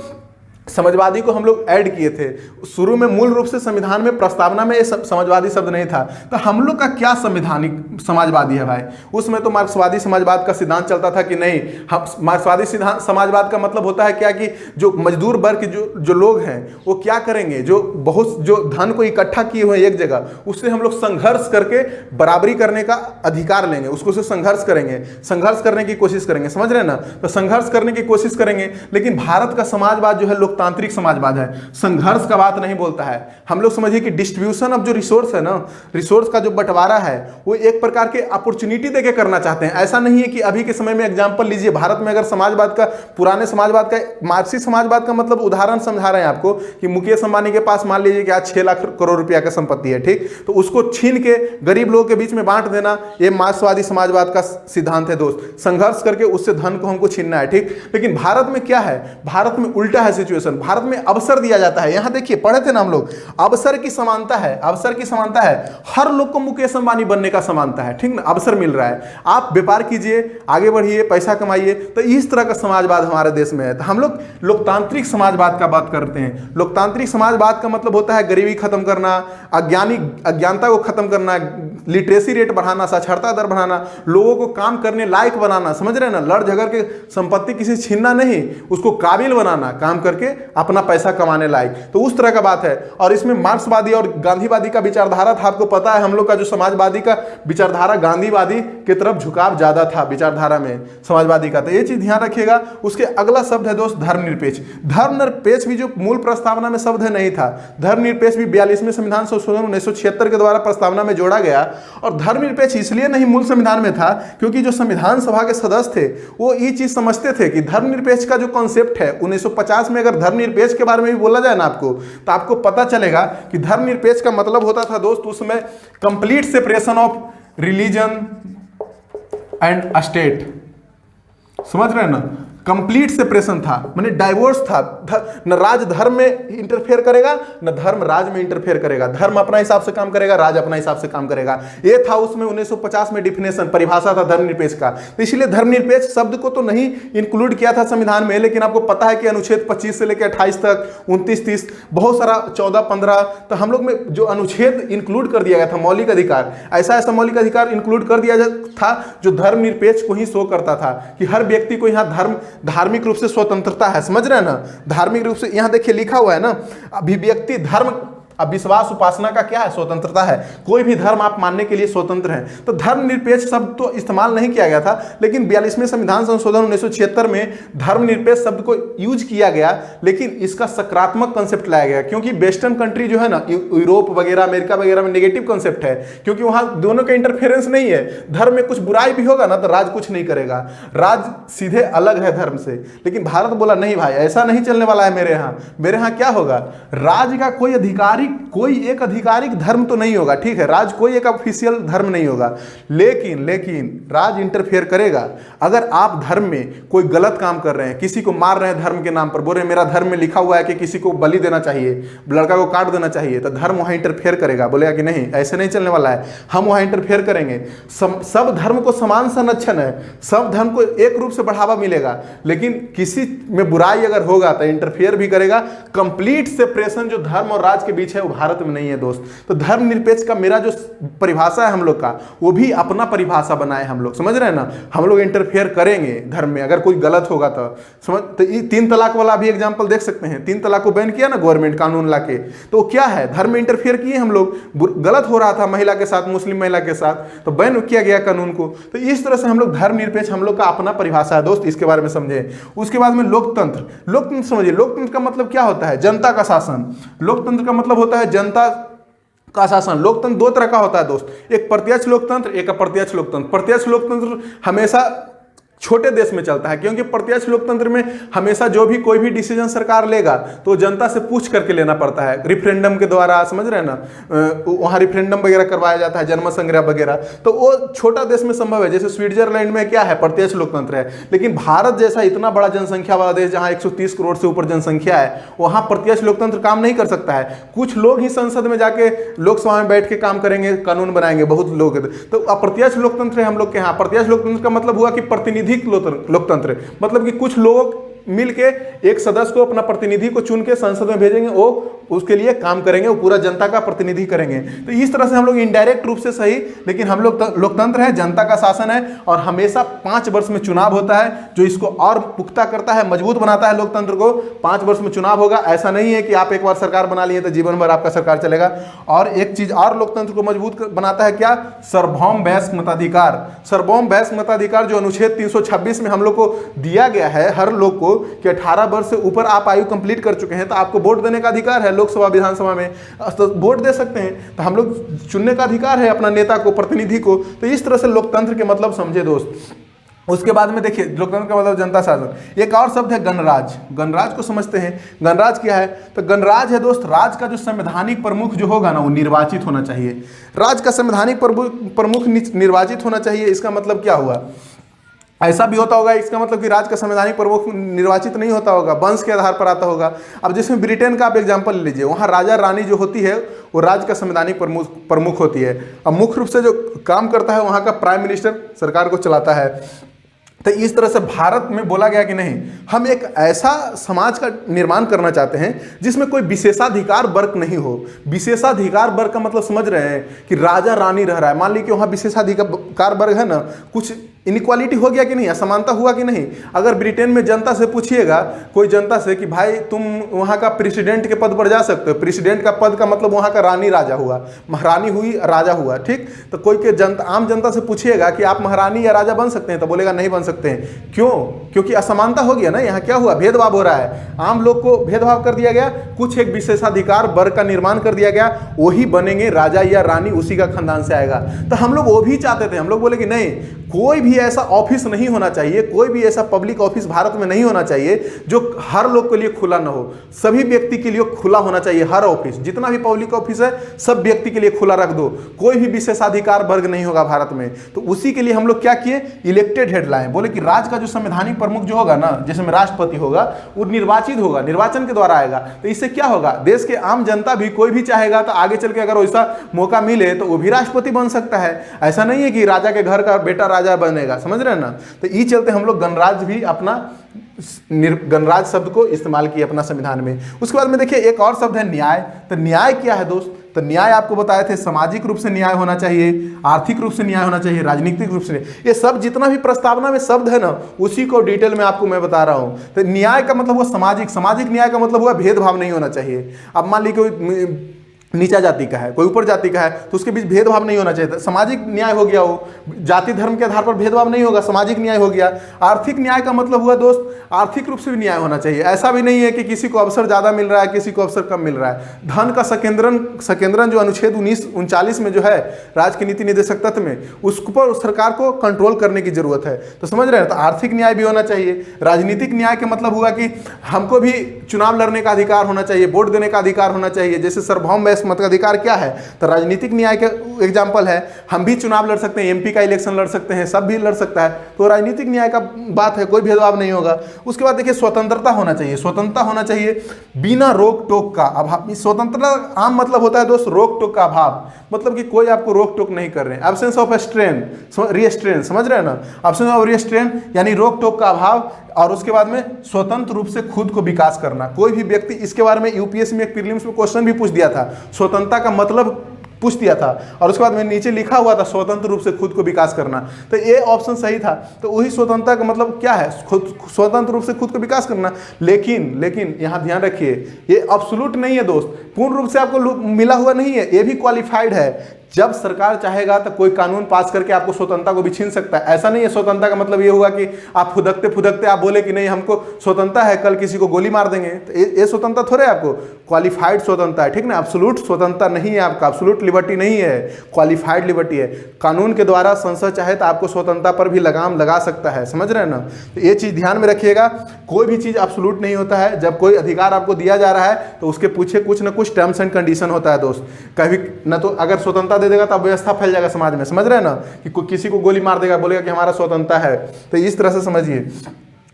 समाजवादी को हम लोग ऐड किए थे। शुरू में मूल रूप से संविधान में प्रस्तावना में ये समाजवादी शब्द नहीं था। तो हम लोग का क्या संवैधानिक समाजवादी है भाई? उसमें तो मार्क्सवादी समाजवाद का सिद्धांत चलता था कि नहीं, हम मार्क्सवादी सिद्धांत समाजवाद का मतलब होता है क्या कि जो मजदूर वर्ग जो लोग हैं वो क्या करेंगे, जो धन को इकट्ठा किए हुए एक जगह, उससे हम लोग संघर्ष करके बराबरी करने का अधिकार लेंगे, उसको से संघर्ष करेंगे, संघर्ष करने की कोशिश करेंगे, समझ रहे हैं ना। तो संघर्ष करने की कोशिश करेंगे। लेकिन भारत का समाजवाद जो है लोकतांत्रिक समाजवाद है, संघर्ष का बात नहीं बोलता है। हम लोग समझिए कि डिस्ट्रीब्यूशन ऑफ जो रिसोर्स है ना, रिसोर्स का जो बंटवारा है वो एक प्रकार के अपॉर्चुनिटी देके करना चाहते हैं। ऐसा नहीं है कि अभी के समय में एग्जांपल लीजिए, भारत में अगर समाजवाद का, पुराने समाजवाद का, मार्क्सिस्ट समाजवाद का मतलब उदाहरण समझा रहे हैं आपको कि मुकेश अंबानी के पास मान लीजिए कि आज 6 लाख करोड़ रुपया का संपत्ति है, ठीक, तो उसको छीन के गरीब लोगों के बीच में बांट देना, ये मार्क्सवादी समाजवाद का सिद्धांत है दोस्त। संघर्ष करके उससे धन को हमको छीनना है, ठीक। लेकिन भारत में क्या है, भारत में उल्टा है सिचुएशन। भारत में अवसर दिया जाता है। यहां देखिए, पढ़े थे ना हम लोग, अवसर की समानता है, अवसर की समानता है। हर लोग को मुकेश अंबानी बनने का समानता है, ठीक ना, अवसर मिल रहा है। आप व्यापार कीजिए, आगे बढ़िए, पैसा कमाइए। तो इस तरह का समाजवाद हमारे देश में है। तो हम लोग लोकतांत्रिक समाजवाद का बात करते हैं। लोकतांत्रिक समाजवाद का मतलब होता है गरीबी खत्म करना, अज्ञानता को खत्म करना, लिटरेसी रेट बढ़ाना, साक्षरता दर बढ़ाना, लोगों को काम करने लायक बनाना, समझ रहे हैं ना, लड़ झगड़ के संपत्ति किसी छीनना नहीं, उसको काबिल बनाना, काम करके अपना पैसा कमाने लायक। तो उस तरह का बात है। और इसमें मार्क्सवादी और गांधीवादी का विचारधारा था। आपको पता है हम लोग का जो समाजवादी का विचारधारा, गांधीवादी की तरफ झुकाव ज्यादा था विचारधारा में समाजवादी का। तो ये चीज ध्यान रखिएगा। उसके अगला शब्द है दोस्त धर्मनिरपेक्ष। धर्मनिरपेक्ष भी जो मूल प्रस्तावना में शब्द है नहीं था। धर्मनिरपेक्ष भी 42वें संविधान संशोधन 1976 के द्वारा प्रस्तावना में जोड़ा गया। और धर्मनिरपेक्ष इसलिए नहीं मूल संविधान में था क्योंकि जो संविधान सभा के सदस्य थे वो ये चीज समझते थे कि धर्मनिरपेक्ष का जो कॉन्सेप्ट है 1950 में, अगर धर्मनिरपेक्ष के बारे में भी बोला जाए ना आपको, तो आपको पता चलेगा कि धर्मनिरपेक्ष का मतलब होता था दोस्त उसमें complete separation of religion and state. समझ रहे हैं ना, कंप्लीट सेपरेशन था, माने डाइवोर्स था। न राज धर्म में इंटरफेयर करेगा, न धर्म राज में इंटरफेयर करेगा। धर्म अपना हिसाब से काम करेगा, राज अपना हिसाब से काम करेगा। ये था उसमें 1950 में डिफिनेशन, परिभाषा था धर्मनिरपेक्ष का। तो इसलिए धर्मनिरपेक्ष शब्द को तो नहीं इंक्लूड किया था संविधान में, लेकिन आपको पता है कि अनुच्छेद 25 से लेकर 28 तक, 29, 30, बहुत सारा 14, 15, तो हम लोग में जो अनुच्छेद इंक्लूड कर दिया गया था, मौलिक अधिकार, ऐसा ऐसा मौलिक अधिकार इंक्लूड कर दिया था जो धर्मनिरपेक्ष को ही शो करता था कि हर व्यक्ति को यहाँ धार्मिक रूप से स्वतंत्रता है। समझ रहे हैं ना, धार्मिक रूप से यहाँ देखिए लिखा हुआ है ना, अभिव्यक्ति धर्म, अब विश्वास उपासना का क्या है, स्वतंत्रता है। कोई भी धर्म आप मानने के लिए स्वतंत्र हैं। तो धर्मनिरपेक्ष शब्द तो इस्तेमाल नहीं किया गया था, लेकिन 42वें संविधान संशोधन 1976 में धर्मनिरपेक्ष शब्द को यूज किया गया, लेकिन इसका सकारात्मक कंसेप्ट लाया गया। क्योंकि वेस्टर्न कंट्री जो है ना, यूरोप वगैरह, अमेरिका वगैरह में नेगेटिव कंसेप्ट है, क्योंकि वहां दोनों का इंटरफेरेंस नहीं है। धर्म में कुछ बुराई भी होगा ना तो राज कुछ नहीं करेगा, राज सीधे अलग है धर्म से। लेकिन भारत बोला नहीं भाई, ऐसा नहीं चलने वाला है। मेरे यहाँ क्या होगा, राज का कोई एक आधिकारिक धर्म तो नहीं होगा, ठीक है, राज कोई एक ऑफिशियल धर्म नहीं होगा, लेकिन राज इंटरफेयर करेगा। अगर आप धर्म में कोई गलत काम कर रहे हैं, किसी को मार रहे हैं धर्म के नाम पर, बोल रहे हैं मेरा धर्म में लिखा हुआ है कि किसी को बलि देना चाहिए, लड़का को काट देना चाहिए, तो धर्म वहां इंटरफेयर करेगा, बोलेगा कि नहीं ऐसे नहीं चलने वाला है, हम वहां इंटरफेयर करेंगे। सब धर्म को समान संरक्षण है, सब धर्म को एक रूप से बढ़ावा मिलेगा, लेकिन किसी में बुराई अगर होगा तो इंटरफेयर भी करेगा। कंप्लीट सेपरेशन जो धर्म और राज के बीच है वो भारत में नहीं है दोस्त। तो धर्मनिरपेक्ष का मेरा जो परिभाषा है हम लोग का, वो भी अपना परिभाषा बनाए हम लोग, समझ रहे हैं ना। हम लोग इंटरफेयर करेंगे धर्म में अगर कोई गलत होगा तो समझ। तो 3 तलाक वाला भी एग्जांपल देख सकते हैं। 3 तलाक को बैन किया ना गवर्नमेंट कानून लाके, तो क्या है, धर्म में इंटरफेयर किए हम लोग, गलत हो रहा था महिला के साथ, मुस्लिम महिला के साथ, तो बैन किया गया कानून को। तो इस तरह से हम लोग धर्मनिरपेक्ष, हम लोग का अपना परिभाषा है दोस्त, इसके बारे में समझे। उसके बाद में लोकतंत्र समझिए। लोकतंत्र का मतलब क्या होता है, जनता का शासन। लोकतंत्र का मतलब होता है जनता का शासन। लोकतंत्र 2 तरह का होता है दोस्त, एक प्रत्यक्ष लोकतंत्र, एक अप्रत्यक्ष लोकतंत्र। प्रत्यक्ष लोकतंत्र हमेशा छोटे देश में चलता है, क्योंकि प्रत्यक्ष लोकतंत्र में हमेशा जो भी कोई भी डिसीजन सरकार लेगा तो जनता से पूछ करके लेना पड़ता है, रिफरेंडम के द्वारा, समझ रहे हैं ना, वहाँ रिफरेंडम वगैरह करवाया जाता है, जन्म संग्रह वगैरह। तो वो छोटा देश में संभव है, जैसे स्विट्जरलैंड में क्या है, प्रत्यक्ष लोकतंत्र है। लेकिन भारत जैसा इतना बड़ा जनसंख्या वाला देश, जहाँ 130 करोड़ से ऊपर जनसंख्या है, वहाँ प्रत्यक्ष लोकतंत्र काम नहीं कर सकता है। कुछ लोग ही संसद में जाके लोकसभा में बैठ के काम करेंगे, कानून बनाएंगे, बहुत लोग। तो अप्रत्यक्ष लोकतंत्र है हम लोग के यहाँ। प्रत्यक्ष लोकतंत्र का मतलब हुआ कि प्रतिनिधि लोकतंत्र, मतलब कि कुछ लोग मिलके एक सदस्य को, अपना प्रतिनिधि को चुन के संसद में भेजेंगे, वो उसके लिए काम करेंगे, वो पूरा जनता का प्रतिनिधि करेंगे। तो इस तरह से हम लोग इनडायरेक्ट रूप से सही, लेकिन हम लोग लोकतंत्र है, जनता का शासन है, और हमेशा 5 वर्ष में चुनाव होता है, जो इसको और पुख्ता करता है, मजबूत बनाता है लोकतंत्र को। 5 वर्ष में चुनाव होगा, ऐसा नहीं है कि आप एक बार सरकार बना लिए तो जीवन भर आपका सरकार चलेगा। और एक चीज और लोकतंत्र को मजबूत बनाता है, क्या? सार्वभौम वयस्क मताधिकार। सार्वभौम वयस्क मताधिकार जो अनुच्छेद 326 में हम लोग को दिया गया है हर लोग को, कि 18 वर्ष से ऊपर आप आयु कंप्लीट कर चुके हैं तो आपको वोट देने का अधिकार है, लोकसभा विधानसभा में तो वोट दे सकते हैं। तो हम लोग चुनने का अधिकार है अपना नेता को, प्रतिनिधि को। तो इस तरह से लोकतंत्र के मतलब समझे दोस्त। उसके बाद में देखिए, लोकतंत्र का मतलब जनता शासन। एक और शब्द है गणराज। गणराज को समझते हैं। गणराज क्या है? तो गणराज है दोस्त, राज का जो संवैधानिक प्रमुख जो होगा ना, वो निर्वाचित होना चाहिए। राज का संवैधानिक प्रमुख निर्वाचित होना चाहिए। इसका मतलब क्या हुआ? ऐसा भी होता होगा, इसका मतलब कि राज का संवैधानिक प्रमुख निर्वाचित नहीं होता होगा, वंश के आधार पर आता होगा। अब जिसमें ब्रिटेन का आप एग्जांपल ले लीजिए, वहाँ राजा रानी जो होती है वो राज का संवैधानिक प्रमुख होती है। अब मुख्य रूप से जो काम करता है वहाँ का प्राइम मिनिस्टर सरकार को चलाता है। तो इस तरह से भारत में बोला गया कि नहीं, हम एक ऐसा समाज का निर्माण करना चाहते हैं जिसमें कोई विशेषाधिकार वर्ग नहीं हो। विशेषाधिकार वर्ग का मतलब समझ रहे हैं कि राजा रानी रह रहा है, मान लीजिए कि वहाँ विशेषाधिकार वर्ग है ना, कुछ इनइक्वालिटी हो गया कि नहीं, असमानता हुआ कि नहीं। अगर ब्रिटेन में जनता से पूछिएगा, कोई जनता से, कि भाई तुम वहाँ का प्रेसिडेंट के पद पर जा सकते हो। प्रेसिडेंट का पद का मतलब वहाँ का रानी राजा हुआ, महारानी हुई, राजा हुआ, ठीक। तो कोई के जनता, आम जनता से पूछिएगा कि आप महारानी या राजा बन सकते हैं, तो बोलेगा नहीं बन सकते हैं। क्यों? क्योंकि असमानता हो गया ना, यहाँ क्या हुआ, भेदभाव हो रहा है। आम लोग को भेदभाव कर दिया गया, कुछ एक विशेषाधिकार वर्ग का निर्माण कर दिया गया, वही बनेंगे राजा या रानी, उसी का खानदान से आएगा। तो हम लोग वो भी चाहते थे। हम लोग बोले कि नहीं, कोई भी ऐसा ऑफिस नहीं होना चाहिए, कोई भी ऐसा पब्लिक ऑफिस भारत में नहीं होना चाहिए जो हर लोग के लिए खुला ना हो। सभी व्यक्ति के लिए खुला होना चाहिए। हर ऑफिस, जितना भी पब्लिक ऑफिस है, सब व्यक्ति के लिए खुला रख दो। कोई भी विशेषाधिकार वर्ग नहीं होगा भारत में। तो उसी के लिए हम लोग क्या किए, इलेक्टेड हेड लाए। बोले कि राज का जो संवैधानिक प्रमुख जो होगा ना, जिसमें राष्ट्रपति होगा, वो निर्वाचित होगा, निर्वाचन के द्वारा आएगा। तो इससे क्या होगा, देश के आम जनता भी, कोई भी चाहेगा तो आगे चल के अगर वैसा मौका मिले तो वो भी राष्ट्रपति बन सकता है। ऐसा नहीं है कि राजा के घर का बेटा राजा बनेगा, समझ रहे हैं ना। तो इस चलते हम लोग गणराज भी अपना गणराज शब्द को इस्तेमाल किया अपना संविधान में। उसके बाद में देखिए एक और शब्द है न्याय। तो न्याय क्या है दोस्त? तो न्याय आपको बताए थे, सामाजिक रूप से न्याय होना चाहिए, आर्थिक रूप से न्याय होना चाहिए, राजनीतिक रूप से। ये सब जितना भी प्रस्तावना में शब्द है ना, उसी को डिटेल में आपको मैं बता रहा हूँ। तो न्याय का मतलब हुआ सामाजिक, सामाजिक न्याय का मतलब हुआ भेदभाव नहीं होना चाहिए। अब मान लीजिए कोई नीचा जाति का है, कोई ऊपर जाति का है, तो उसके बीच भेदभाव नहीं होना चाहिए। सामाजिक न्याय हो गया, वो जाति धर्म के आधार पर भेदभाव नहीं होगा, सामाजिक न्याय हो गया। आर्थिक न्याय का मतलब हुआ दोस्त, आर्थिक रूप से भी न्याय होना चाहिए। ऐसा भी नहीं है कि किसी को अवसर ज़्यादा मिल रहा है, किसी को अवसर कम मिल रहा है। धन का संकेंद्रण जो अनुच्छेद 1939 में जो है राज्य की नीति निर्देशक तत्व में, उस पर सरकार को कंट्रोल करने की जरूरत है। तो समझ रहे हैं, तो आर्थिक न्याय भी होना चाहिए। राजनीतिक न्याय का मतलब हुआ कि हमको भी चुनाव लड़ने का अधिकार होना चाहिए, वोट देने का अधिकार होना चाहिए। जैसे सार्वभौम मताधिकार क्या है, तो राजनीतिक न्याय का एग्जांपल है, हम भी चुनाव लड़ सकते हैं, एमपी का इलेक्शन लड़ सकते हैं, सब भी लड़ सकता है। तो राजनीतिक न्याय का बात है, कोई भेदभाव नहीं होगा। उसके बाद देखिए स्वतंत्रता होना चाहिए। स्वतंत्रता होना चाहिए बिना रोक टोक का अभाव। स्वतंत्रता आम मतलब होता है दोस्त रोक टोक का अभाव, मतलब कि कोई आपको रोक टोक नहीं कर रहे हैं। एब्सेंस ऑफ रिस्ट्रेन, समझ रहे हैं ना, एब्सेंस ऑफ रिस्ट्रेन यानी रोक टोक का अभाव। और उसके बाद में स्वतंत्र रूप से खुद को विकास करना। कोई भी व्यक्ति, इसके बारे में यूपीएससी में एक प्रीलिम्स में क्वेश्चन भी पूछ दिया था, स्वतंत्रता का मतलब पूछ दिया था, और उसके बाद में नीचे लिखा हुआ था स्वतंत्र रूप से खुद को विकास करना। तो ये ऑप्शन सही था। तो वही स्वतंत्रता का मतलब क्या है, खुद स्वतंत्र रूप से खुद को विकास करना। लेकिन यहाँ ध्यान रखिए, ये एब्सोल्यूट नहीं है दोस्त, पूर्ण रूप से आपको मिला हुआ नहीं है, ये भी क्वालिफाइड है। जब सरकार चाहेगा तो कोई कानून पास करके आपको स्वतंत्रता को भी छीन सकता है। ऐसा नहीं है स्वतंत्रता का मतलब ये हुआ कि आप फुदकते फुदकते आप बोले कि नहीं हमको स्वतंत्रता है, कल किसी को गोली मार देंगे, तो ये स्वतंत्रता थोड़े आपको, क्वालिफाइड स्वतंत्रता है, ठीक ना। एब्सोल्यूट स्वतंत्रता नहीं है आपका, एब्सोल्यूट लिबर्टी नहीं है, क्वालिफाइड लिबर्टी है। कानून के द्वारा संसद चाहे तो आपको स्वतंत्रता पर भी लगाम लगा सकता है, समझ रहे हैं ना। तो ये चीज़ ध्यान में रखिएगा, कोई भी चीज़ एब्सोल्यूट नहीं होता है। जब कोई अधिकार आपको दिया जा रहा है तो उसके पीछे कुछ ना कुछ टर्म्स एंड कंडीशन होता है दोस्त। कभी ना तो अगर स्वतंत्रता दे देगा तो व्यवस्था फैल जाएगा समाज में, समझ रहे हैं ना, कि किसी को गोली मार देगा, बोलेगा कि हमारा स्वतंत्रता है। तो इस तरह से समझिए।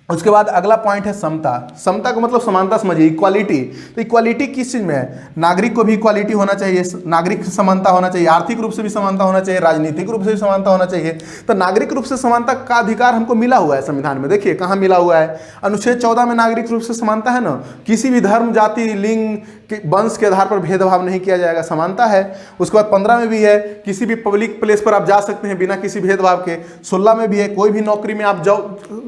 उसके बाद अगला पॉइंट है समता। समता का मतलब समानता समझिए, इक्वालिटी। तो इक्वालिटी किस चीज़ में है, नागरिक को भी इक्वालिटी होना चाहिए, नागरिक समानता होना चाहिए, आर्थिक रूप से भी समानता होना चाहिए, राजनीतिक रूप से भी समानता होना चाहिए। तो नागरिक रूप से समानता का अधिकार हमको मिला हुआ है संविधान में। देखिए कहाँ मिला हुआ है, अनुच्छेद 14 में नागरिक रूप से समानता है ना। किसी भी धर्म, जाति, लिंग, कि वंश के आधार पर भेदभाव नहीं किया जाएगा, समानता है। उसके बाद 15 में भी है किसी भी पब्लिक प्लेस पर आप जा सकते हैं बिना किसी भेदभाव के। 16 में भी है कोई भी नौकरी में आप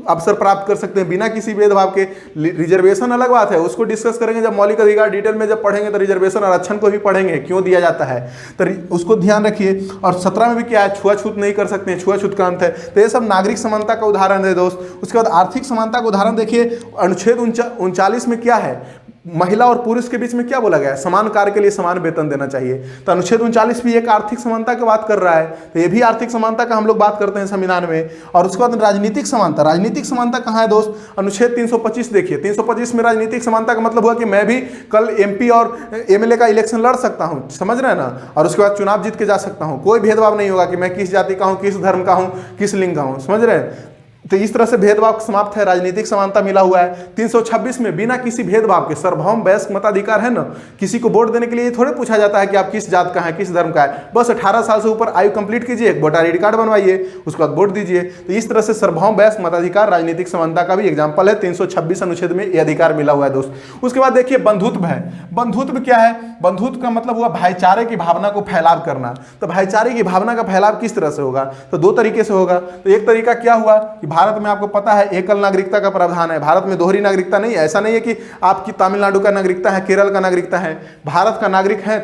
अवसर प्राप्त कर सकते हैं बिना किसी भेदभाव के। रिजर्वेशन अलग बात है, उसको डिस्कस करेंगे जब मौलिक अधिकार डिटेल में जब पढ़ेंगे, तो रिजर्वेशन आरक्षण को भी पढ़ेंगे क्यों दिया जाता है, तो उसको ध्यान रखिए। और 17 में भी क्या है, छुआछूत नहीं कर सकते हैं, छुआछूत का अंत है। तो ये सब नागरिक समानता का उदाहरण है दोस्त। उसके बाद आर्थिक समानता का उदाहरण देखिए, अनुच्छेद 39 में क्या है, महिला और पुरुष के बीच में क्या बोला गया है, समान कार्य के लिए समान वेतन देना चाहिए। तो अनुच्छेद 39 भी एक आर्थिक समानता की बात कर रहा है, तो ये भी आर्थिक समानता का हम लोग बात करते हैं संविधान में। और उसके बाद राजनीतिक समानता, राजनीतिक समानता कहाँ है दोस्त, अनुच्छेद 325 देखिए। 325 में राजनीतिक समानता का मतलब हुआ कि मैं भी कल MP और MLA का इलेक्शन लड़ सकता हूँ, समझ रहे हैं ना, और उसके बाद चुनाव जीत के जा सकता हूँ। कोई भेदभाव नहीं होगा कि मैं किस जाति का हूँ, किस धर्म का हूँ, किस लिंग का हूँ, समझ रहे हैं। तो इस तरह से भेदभाव समाप्त है, राजनीतिक समानता मिला हुआ है। 326 में बिना किसी भेदभाव के सार्वभौम वयस्क मताधिकार है ना, किसी को वोट देने के लिए थोड़े पूछा जाता है कि आप किस जात का है, किस धर्म का है। बस 18 साल से ऊपर आयु कंप्लीट कीजिए, एक वोटर ID कार्ड बनवाइए, उसके बाद वोट दीजिए। तो इस तरह से सार्वभौम वयस्क मताधिकार राजनीतिक समानता का भी एग्जाम्पल है। 326 अनुच्छेद में ये अधिकार मिला हुआ है दोस्त। उसके बाद देखिए बंधुत्व है। बंधुत्व क्या है, बंधुत्व का मतलब हुआ भाईचारे की भावना को फैलाव करना। तो भाईचारे की भावना का फैलाव किस तरह से होगा, तो दो तरीके से होगा। तो एक तरीका क्या हुआ कि भारत में आपको पता है एकल नागरिकता का प्रावधान है, भारत में दोहरी नागरिकता नहीं है। ऐसा नहीं है कि आपकी तमिलनाडु का नागरिकता है, केरल का नागरिकता है, भारत का नागरिक है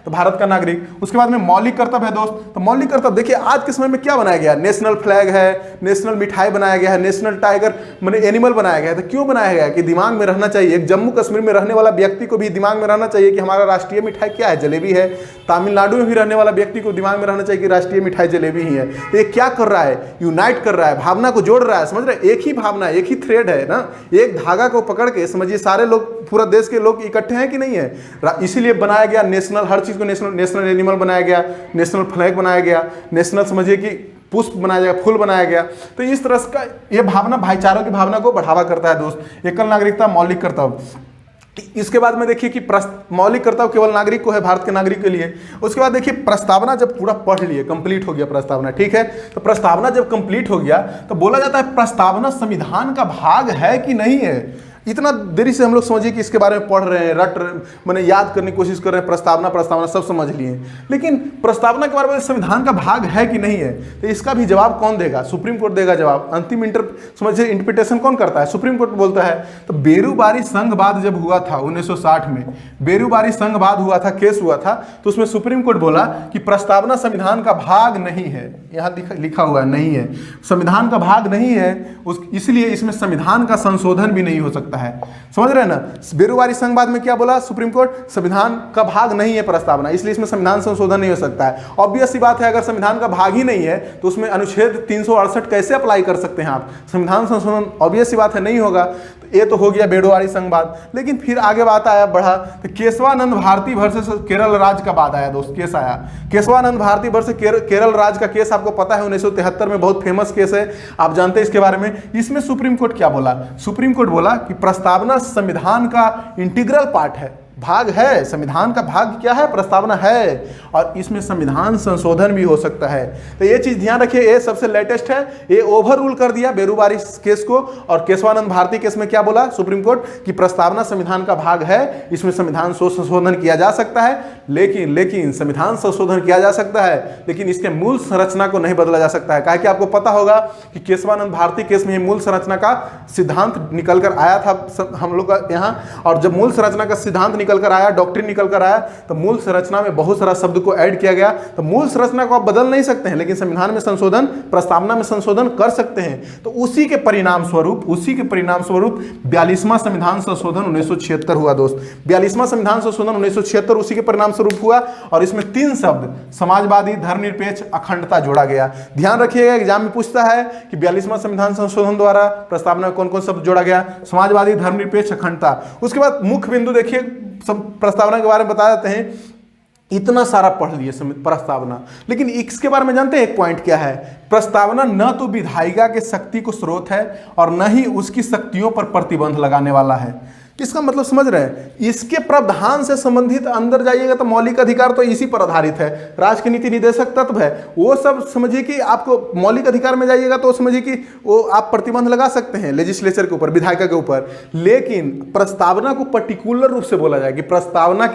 तो भारत का नागरिक। उसके बाद में मौलिक कर्तव्य है दोस्त। तो मौलिक कर्तव्य देखिए आज के समय में क्या बनाया गया, नेशनल फ्लैग है, नेशनल मिठाई बनाया गया है, नेशनल टाइगर माने एनिमल बनाया गया है। तो क्यों बनाया गया है कि दिमाग में रहना चाहिए, एक जम्मू कश्मीर में रहने वाला व्यक्ति को भी दिमाग में रहना चाहिए कि हमारा राष्ट्रीय मिठाई क्या है, जलेबी है। तमिलनाडु में भी रहने वाला व्यक्ति को दिमाग में रहना चाहिए कि राष्ट्रीय मिठाई जलेबी ही है। तो ये क्या कर रहा है, यूनाइट कर रहा है, भावना को जोड़ रहा है, समझ रहे, एक ही भावना, एक ही थ्रेड है ना, एक धागा को पकड़ के समझिए सारे लोग, पूरा देश के लोग इकट्ठे हैं कि नहीं है। इसीलिए बनाया गया नेशनल, हर चीज को नेशनल एनिमल बनाया गया, नेशनल फ्लैग बनाया गया, नेशनल समझिए कि पुष्प बनाया गया, फूल बनाया गया। तो इस तरह का ये भावना भाईचारों की भावना को बढ़ावा करता है दोस्त। एकल नागरिकता, मौलिक कर्तव्य। इसके बाद में देखिए कि मौलिक कर्तव्य केवल नागरिक को है, भारत के नागरिक के लिए। उसके बाद देखिए प्रस्तावना जब पूरा पढ़ लिए, कंप्लीट हो गया प्रस्तावना, ठीक है। तो प्रस्तावना जब कंप्लीट हो गया तो बोला जाता है प्रस्तावना संविधान का भाग है कि नहीं है। इतना देरी से हम लोग समझिए कि इसके बारे में पढ़ रहे हैं, मैंने याद करने की कोशिश कर रहे हैं, प्रस्तावना सब समझ लिए, लेकिन प्रस्तावना के बारे में संविधान का भाग है कि नहीं है, तो इसका भी जवाब कौन देगा, सुप्रीम कोर्ट देगा जवाब। अंतिम समझिए इंटरप्रिटेशन कौन करता है, सुप्रीम कोर्ट बोलता है। तो बेरूबारी संघवाद जब हुआ था 1960 में, बेरूबारी संघवाद हुआ था, केस हुआ था, तो उसमें सुप्रीम कोर्ट बोला कि प्रस्तावना संविधान का भाग नहीं है। यहाँ लिखा हुआ है नहीं है, संविधान का भाग नहीं है, इसलिए इसमें संविधान का संशोधन भी नहीं हो सकता है। समझ रहे हैं ना, बेरूबारी संघवाद में क्या बोला सुप्रीम कोर्ट, संविधान का भाग नहीं है प्रस्तावना, इसलिए इसमें संविधान संशोधन नहीं हो सकता है। ऑब्वियस सी बात है, अगर संविधान का भाग ही नहीं है तो उसमें अनुच्छेद 368 कैसे अप्लाई कर सकते हैं आप, संविधान संशोधन ऑब्वियस सी बात है नहीं होगा। तो ये तो हो गया बेरूबारी संघवाद। लेकिन फिर आगे बात आया बढ़ा, तो केशवानंद भारती वर्सेस केरल राज्य का बात आया दोस्त, केस आया केशवानंद भारती वर्सेस केरल राज्य का केस, आपको पता है 1973 में बहुत फेमस केस है, आप जानते हैं इसके बारे में। इसमें सुप्रीम कोर्ट क्या बोला, सुप्रीम कोर्ट बोला कि प्रस्तावना संविधान का इंटीग्रल पार्ट है, भाग है, संविधान का भाग क्या है, प्रस्तावना है, और इसमें संविधान संशोधन भी हो सकता है। तो ये चीज ध्यान रखिए, ये सबसे लेटेस्ट है, ये ओवर रूल कर दिया बेरूबारी केस को। और केशवानंद भारती केस में क्या बोला सुप्रीम कोर्ट कि प्रस्तावना संविधान का भाग है, इसमें संविधान संशोधन किया जा सकता है, लेकिन संविधान संशोधन किया जा सकता है, लेकिन इसके मूल संरचना को नहीं बदला जा सकता है। काहे कि आपको पता होगा कि केशवानंद भारती केस में मूल संरचना का सिद्धांत निकल कर आया था हम लोग का यहाँ, और जब मूल संरचना का सिद्धांत निकल कर आया, डॉक्ट्रिन निकल कर आया, तो मूल संरचना में बहुत सारा शब्द को ऐड किया गया। तो मूल संरचना को आप बदल नहीं सकते हैं, लेकिन संविधान में संशोधन, प्रस्तावना में संशोधन कर सकते हैं। तो उसी के परिणाम स्वरूप 42वां संविधान संशोधन 1976 हुआ दोस्त। 42वां संविधान संशोधन 1976 उसी के परिणाम स्वरूप हुआ, और इसमें 3 शब्द समाजवादी, धर्मनिरपेक्ष, अखंडता जोड़ा गया। ध्यान रखिएगा, एग्जाम में पूछता है कि 42वां संविधान संशोधन द्वारा प्रस्तावना में कौन कौन शब्द जोड़ा गया, समाजवादी, धर्मनिरपेक्ष, अखंडता। उसके बाद मुख्य बिंदु देखिए, सब प्रस्तावना के बारे में बता देते हैं। इतना सारा पढ़ लिए प्रस्तावना, लेकिन इसके बारे में जानते हैं एक पॉइंट क्या है, प्रस्तावना न तो विधायिका के शक्ति को स्रोत है और न ही उसकी शक्तियों पर प्रतिबंध लगाने वाला है। इसका मतलब समझ रहे हैं, इसके प्रावधान से संबंधित अंदर जाइएगा तो मौलिक अधिकार तो इसी पर आधारित है, राष्ट्र नीति निदेशक तत्व है, वो सब समझिए कि आपको मौलिक अधिकार में जाइएगा तो समझिए कि वो आप प्रतिबंध लगा सकते हैं लेजिस्लेचर के ऊपर, विधायिका के ऊपर। लेकिन प्रस्तावना को पर्टिकुलर रूप से बोला जाए कि प्रस्तावना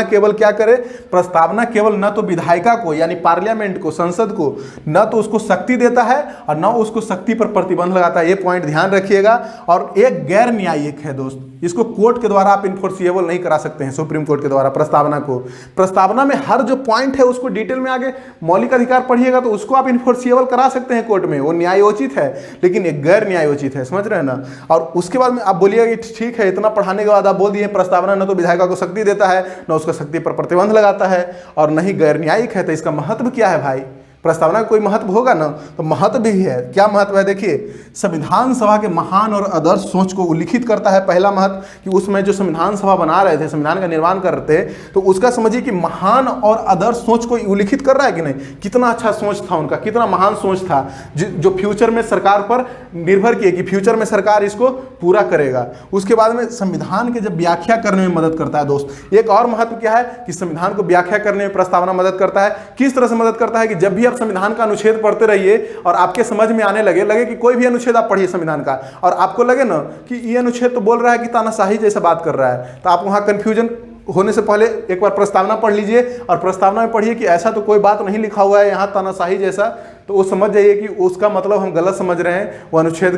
केवल क्या करे, प्रस्तावना केवल न तो विधायिका को यानी पार्लियामेंट को, संसद को न तो उसको शक्ति देता है और न उसको शक्ति पर प्रतिबंध लगाता है। ये पॉइंट ध्यान रखिएगा। और एक गैर न्यायिक है दोस्त, इसको कोर्ट के द्वारा आप इन्फोर्सिएबल नहीं करा सकते हैं, सुप्रीम कोर्ट के द्वारा प्रस्तावना को। प्रस्तावना में हर जो पॉइंट है उसको डिटेल में आगे मौलिक अधिकार पढ़िएगा तो उसको आप इन्फोर्सिएबल करा सकते हैं कोर्ट में, वो न्यायोचित है, लेकिन एक गैर न्यायोचित है, समझ रहे हैं ना। और उसके बाद में आप बोलिएगा कि ठीक है, इतना पढ़ाने के बाद आप बोल दिए प्रस्तावना न तो विधायिका को शक्ति देता है, न उसका शक्ति पर प्रतिबंध लगाता है और न ही गैर न्यायिक है, तो इसका महत्व क्या है भाई? प्रस्तावना का कोई महत्व होगा ना, तो महत्व भी है। क्या महत्व है? देखिए, संविधान सभा के महान और आदर्श सोच को उल्लिखित करता है। पहला महत्व कि उसमें जो संविधान सभा बना रहे थे, संविधान का निर्माण कर रहे थे, तो उसका समझिए कि महान और आदर्श सोच को उल्लिखित कर रहा है कि नहीं। कितना अच्छा सोच था उनका, कितना महान सोच था जो फ्यूचर में सरकार पर निर्भर किए कि फ्यूचर में सरकार इसको पूरा करेगा। उसके बाद में संविधान के जब व्याख्या करने में मदद करता है दोस्त। एक और महत्व क्या है कि संविधान को व्याख्या करने में प्रस्तावना मदद करता है। किस तरह से मदद करता है कि जब भी संविधान का अनुच्छेद पढ़ते रहिए और आपके समझ में आने लगे कि कोई भी अनुच्छेद आप पढ़िए संविधान का और आपको लगे ना कि ये अनुच्छेद तो बोल रहा है कि तानाशाही जैसा बात कर रहा है, तो आप वहां कंफ्यूजन होने से पहले एक बार प्रस्तावना पढ़ लीजिए और प्रस्तावना में पढ़िए कि ऐसा तो कोई बात नहीं लिखा हुआ है यहाँ तानाशाही जैसा, तो वो समझ जाइए कि उसका मतलब हम गलत समझ रहे हैं, वो अनुच्छेद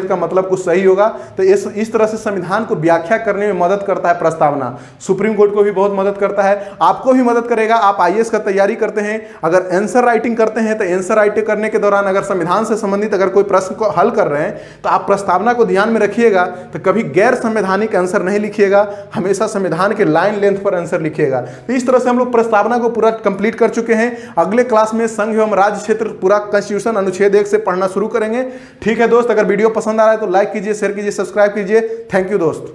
का मतलब कुछ सही होगा। तो इस तरह से संविधान को व्याख्या करने में मदद करता है प्रस्तावना। सुप्रीम कोर्ट को भी बहुत मदद करता है, आपको भी मदद करेगा। आप IAS का तैयारी करते हैं, अगर आंसर राइटिंग करते हैं तो आंसर राइटिंग करने के दौरान अगर संविधान से संबंधित अगर कोई प्रश्न को हल कर रहे हैं तो आप प्रस्तावना को ध्यान में रखिएगा। तो कभी गैर संवैधानिक आंसर नहीं लिखिएगा, हमेशा संविधान के लाइन लेंथ पर आंसर लिखिएगा। तो इस तरह से हम लोग प्रस्तावना को पूरा कंप्लीट कर चुके हैं। अगले क्लास में संघ एवं राज्य क्षेत्र पूरा कॉन्स्टिट्यूशन अनुच्छेद 1 से पढ़ना शुरू करेंगे। ठीक है दोस्त, अगर वीडियो पसंद आ रहा है तो लाइक कीजिए, शेयर कीजिए, सब्सक्राइब कीजिए। थैंक यू दोस्त।